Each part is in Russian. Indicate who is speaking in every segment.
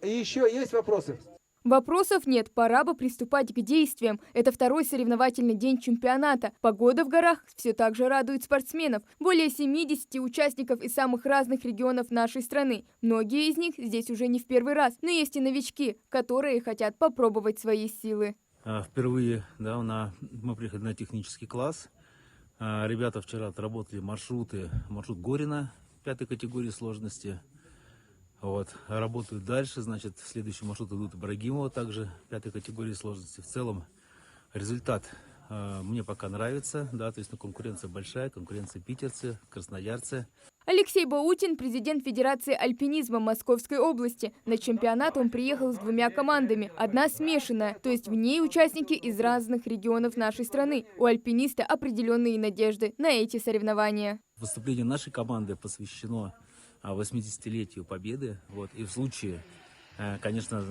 Speaker 1: Еще есть вопросы?
Speaker 2: Вопросов нет, пора бы приступать к действиям. Это второй соревновательный день чемпионата. Погода в горах все так же радует спортсменов. Более 70 участников из самых разных регионов нашей страны. Многие из них здесь уже не в первый раз, но есть и новички, которые хотят попробовать свои силы.
Speaker 3: Впервые, да, мы приехали на технический класс. Ребята вчера отработали маршрут Горина 5 категории сложности. Вот, работают дальше, значит, следующий маршрут идут Ибрагимова, также 5 категории сложности. В целом результат мне пока нравится, да, то есть конкуренция большая, конкуренция питерцы, красноярцы.
Speaker 2: Алексей Баутин – президент Федерации альпинизма Московской области. На чемпионат он приехал с двумя командами. Одна смешанная, то есть в ней участники из разных регионов нашей страны. У альпиниста определенные надежды на эти соревнования.
Speaker 3: Выступление нашей команды посвящено 80-летию Победы. Вот, и в случае, конечно,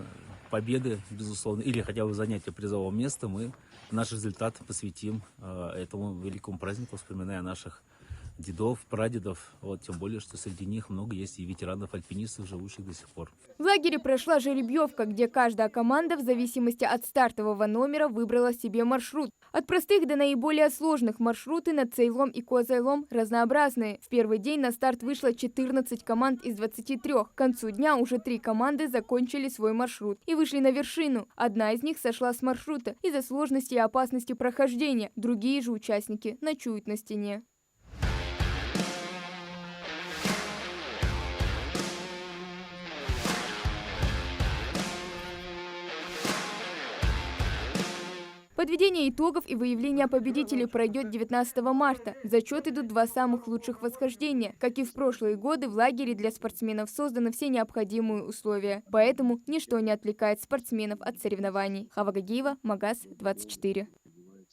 Speaker 3: победы, безусловно, или хотя бы занятия призового места, мы наш результат посвятим этому великому празднику, вспоминая наших дедов, прадедов, вот, тем более, что среди них много есть и ветеранов-альпинистов, живущих до сих пор.
Speaker 2: В лагере прошла жеребьевка, где каждая команда в зависимости от стартового номера выбрала себе маршрут. От простых до наиболее сложных маршруты на Цейлом и Козайлом разнообразные. В первый день на старт вышло 14 команд из 23. К концу дня уже 3 команды закончили свой маршрут и вышли на вершину. Одна из них сошла с маршрута из-за сложности и опасности прохождения. Другие же участники ночуют на стене. Подведение итогов и выявление победителей пройдет 19 марта. В зачет идут 2 самых лучших восхождения. Как и в прошлые годы, в лагере для спортсменов созданы все необходимые условия. Поэтому ничто не отвлекает спортсменов от соревнований. Хава Гагиева, Магаз 24.